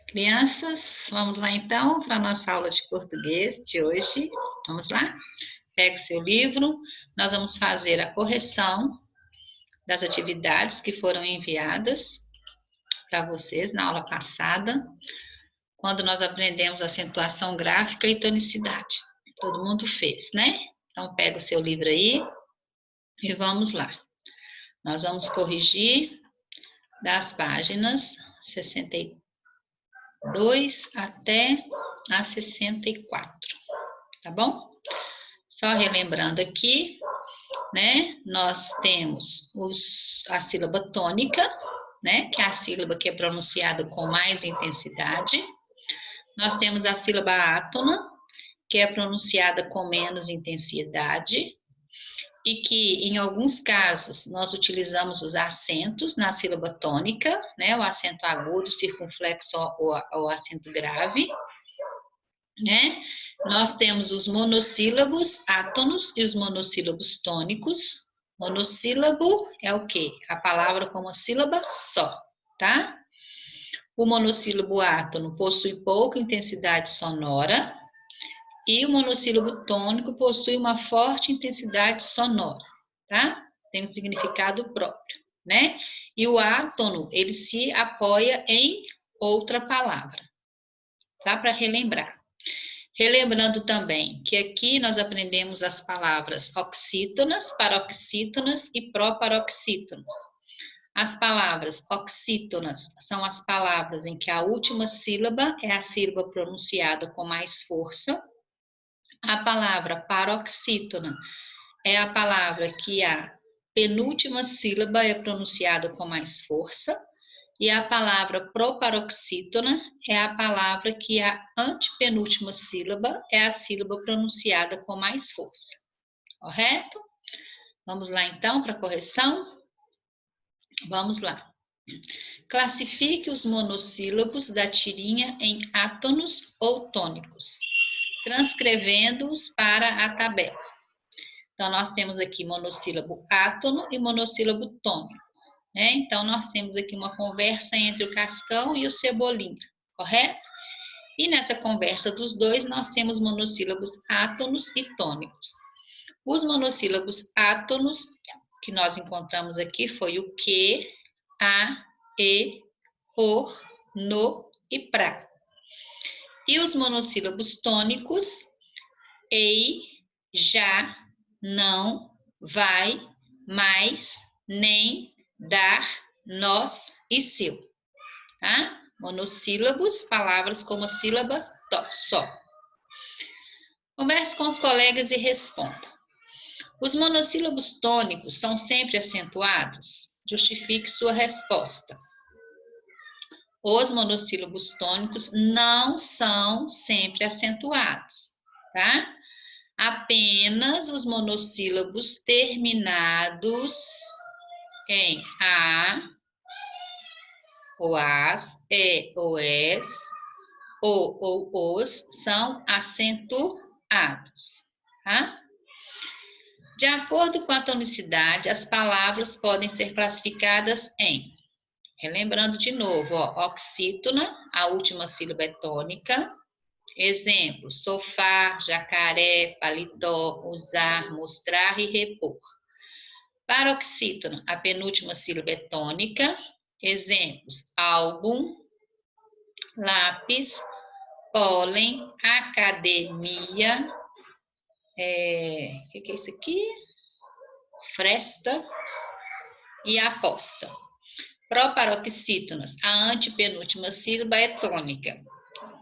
Crianças, vamos lá então para a nossa aula de português de hoje. Vamos lá? Pega o seu livro, nós vamos fazer a correção das atividades que foram enviadas para vocês na aula passada, quando nós aprendemos acentuação gráfica e tonicidade. Todo mundo fez, né? Então pega o seu livro aí e vamos lá. Nós vamos corrigir das páginas 62 até a 64, tá bom? Só relembrando aqui, né? Nós temos a sílaba tônica, né? Que é a sílaba que é pronunciada com mais intensidade. Nós temos a sílaba átona, que é pronunciada com menos intensidade. E que, em alguns casos, nós utilizamos os acentos na sílaba tônica, né? O acento agudo, circunflexo ou o acento grave, né? Nós temos os monossílabos átonos e os monossílabos tônicos. Monossílabo é o quê? A palavra com uma sílaba só, tá? O monossílabo átono possui pouca intensidade sonora e o monossílabo tônico possui uma forte intensidade sonora, tá? Tem um significado próprio, né? E o átono, ele se apoia em outra palavra, tá? Para relembrar. Relembrando também que aqui nós aprendemos as palavras oxítonas, paroxítonas e proparoxítonas. As palavras oxítonas são as palavras em que a última sílaba é a sílaba pronunciada com mais força. A palavra paroxítona é a palavra que a penúltima sílaba é pronunciada com mais força. E a palavra proparoxítona é a palavra que a antepenúltima sílaba é a sílaba pronunciada com mais força. Correto? Vamos lá então para a correção? Vamos lá. Classifique os monossílabos da tirinha em átonos ou tônicos, transcrevendo-os para a tabela. Então, nós temos aqui monossílabo átono e monossílabo tônico. Né? Então, nós temos aqui uma conversa entre o Cascão e o Cebolinha, correto? E nessa conversa dos dois, nós temos monossílabos átonos e tônicos. Os monossílabos átonos que nós encontramos aqui foi o que, a, e, por, no e pra. E os monossílabos tônicos, ei, já, não, vai, mais, nem, dar, nós e seu, tá? Monossílabos, palavras com uma sílaba só. Converse com os colegas e responda. Os monossílabos tônicos são sempre acentuados? Justifique sua resposta. Os monossílabos tônicos não são sempre acentuados, tá? Apenas os monossílabos terminados em a, ou as, e ou es, ou os são acentuados, tá? De acordo com a tonicidade, as palavras podem ser classificadas em, relembrando de novo, ó, oxítona, a última sílaba é tônica. Exemplo, sofá, jacaré, paletó, usar, mostrar e repor. Paroxítona, a penúltima sílaba é tônica. Exemplos, álbum, lápis, pólen, academia, que é isso aqui? Fresta e aposta. Proparoxítonas, a antepenúltima sílaba é tônica.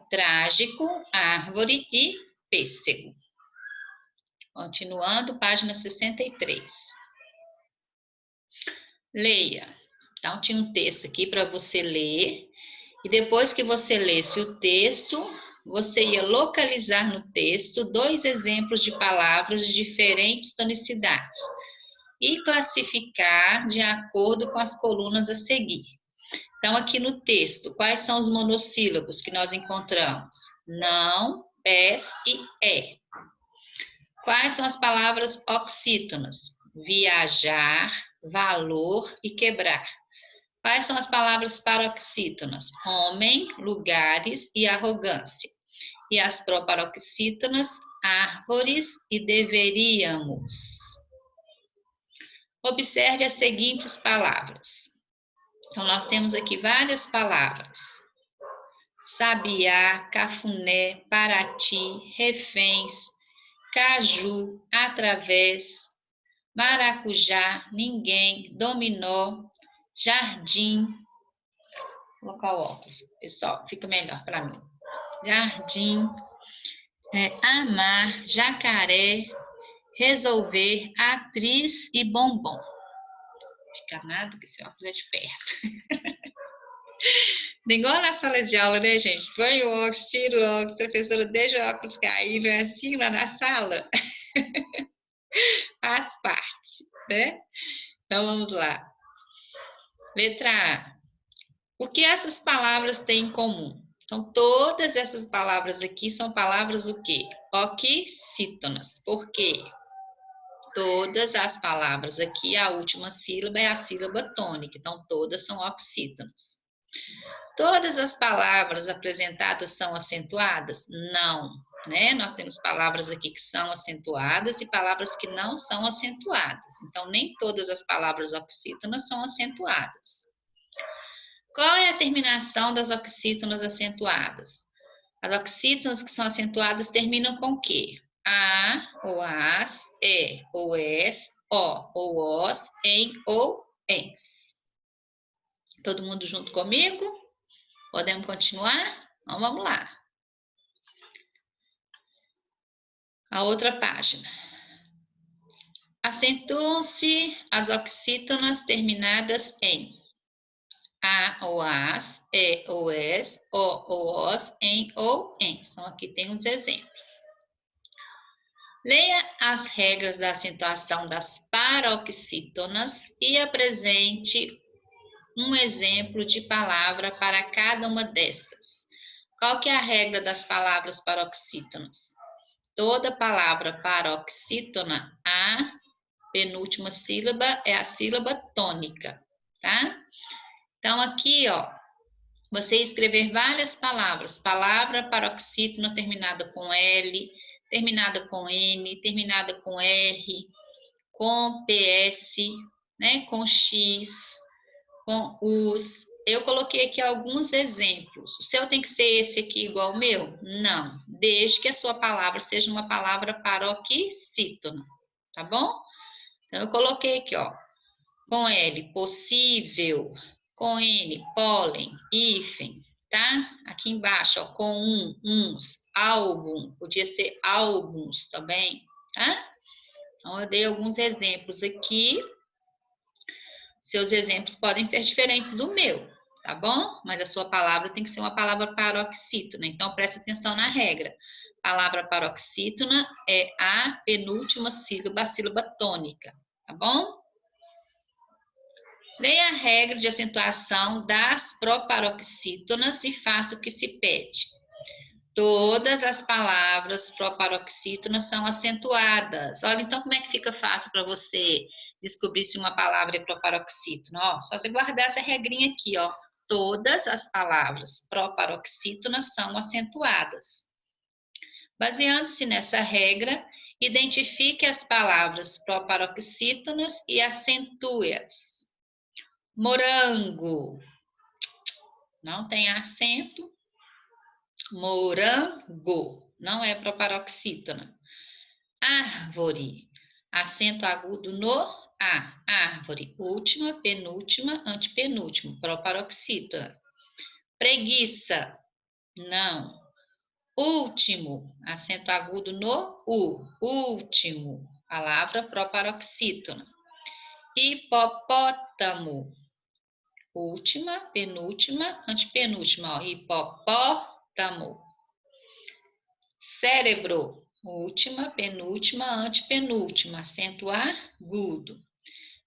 Trágico, árvore e pêssego. Continuando, página 63. Leia. Então, tinha um texto aqui para você ler. E depois que você lesse o texto, você ia localizar no texto 2 exemplos de palavras de diferentes tonicidades e classificar de acordo com as colunas a seguir. Então, aqui no texto, quais são os monossílabos que nós encontramos? Não, pés e é. Quais são as palavras oxítonas? Viajar, valor e quebrar. Quais são as palavras paroxítonas? Homem, lugares e arrogância. E as proparoxítonas, árvores e deveríamos. Observe as seguintes palavras. Então, nós temos aqui várias palavras. Sabiá, cafuné, Paraty, reféns, caju, através, maracujá, ninguém, dominó, jardim. Vou colocar o óculos, pessoal, fica melhor para mim. Jardim, amar, jacaré, resolver, atriz e bombom. Fica nada que esse óculos é de perto. Igual na sala de aula, né, gente? Põe o óculos, tira o óculos, a professora deixa o óculos cair, não é assim lá na sala? Faz parte, né? Então, vamos lá. Letra A. O que essas palavras têm em comum? Então, todas essas palavras aqui são palavras o quê? Oxítonas. Por quê? Todas as palavras aqui, a última sílaba é a sílaba tônica. Então, todas são oxítonas. Todas as palavras apresentadas são acentuadas? Não, né? Nós temos palavras aqui que são acentuadas e palavras que não são acentuadas. Então, nem todas as palavras oxítonas são acentuadas. Qual é a terminação das oxítonas acentuadas? As oxítonas que são acentuadas terminam com o quê? A, ou as, ou es, o, ou os, em, ou ens. Todo mundo junto comigo? Podemos continuar? Então, vamos lá. A outra página. Acentuam-se as oxítonas terminadas em a ou as, ou es, o ou os, em ou ens. Então, aqui tem os exemplos. Leia as regras da acentuação das paroxítonas e apresente um exemplo de palavra para cada uma dessas. Qual que é a regra das palavras paroxítonas? Toda palavra paroxítona, a penúltima sílaba é a sílaba tônica, tá? Então, aqui, ó, você escrever várias palavras. Palavra paroxítona terminada com L, terminada com N, terminada com R, com PS, né, com X, com US. Eu coloquei aqui alguns exemplos. O seu tem que ser esse aqui igual ao meu? Não. Desde que a sua palavra seja uma palavra paroxítona, tá bom? Então, eu coloquei aqui, ó, com L, possível, com N, pólen, hífen, tá? Aqui embaixo, ó, com uns, álbum, podia ser álbuns também, tá? Então, eu dei alguns exemplos aqui. Seus exemplos podem ser diferentes do meu, tá bom? Mas a sua palavra tem que ser uma palavra paroxítona. Então, preste atenção na regra. Palavra paroxítona é a penúltima sílaba, a sílaba tônica, tá bom? Leia a regra de acentuação das proparoxítonas e faça o que se pede. Todas as palavras proparoxítonas são acentuadas. Olha, então, como é que fica fácil para você descobrir se uma palavra é proparoxítona? Ó, só você guardar essa regrinha aqui, ó. Todas as palavras proparoxítonas são acentuadas. Baseando-se nessa regra, identifique as palavras proparoxítonas e acentue-as. Morango. Não tem acento. Morango. Não é proparoxítona. Árvore. Acento agudo no A. Árvore. Última, penúltima, antepenúltimo. Proparoxítona. Preguiça. Não. Último. Acento agudo no U. Último. Palavra proparoxítona. Hipopótamo. Última, penúltima, antepenúltima, ó, hipopótamo. Cérebro, última, penúltima, antepenúltima, acento agudo.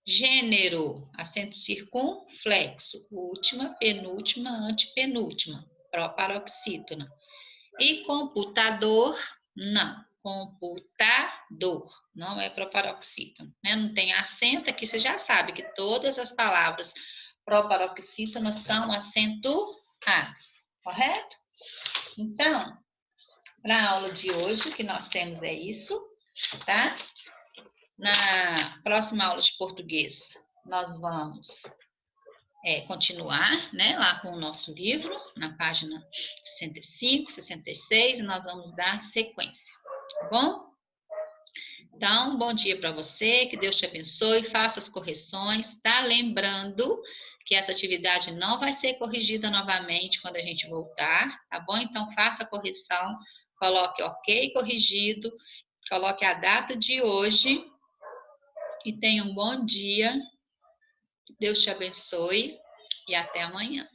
Gênero, acento circunflexo, última, penúltima, antepenúltima, proparoxítona. E computador, não, computador, não é proparoxítona, né? Não tem acento aqui, você já sabe que todas as palavras proparoxítonas são acentuadas, correto? Então, para a aula de hoje, o que nós temos é isso, tá? Na próxima aula de português, nós vamos continuar, né, lá com o nosso livro, na página 65, 66, e nós vamos dar sequência, tá bom? Então, bom dia para você, que Deus te abençoe, faça as correções, tá? Lembrando que essa atividade não vai ser corrigida novamente quando a gente voltar, tá bom? Então, faça a correção, coloque OK corrigido, coloque a data de hoje e tenha um bom dia, Deus te abençoe e até amanhã.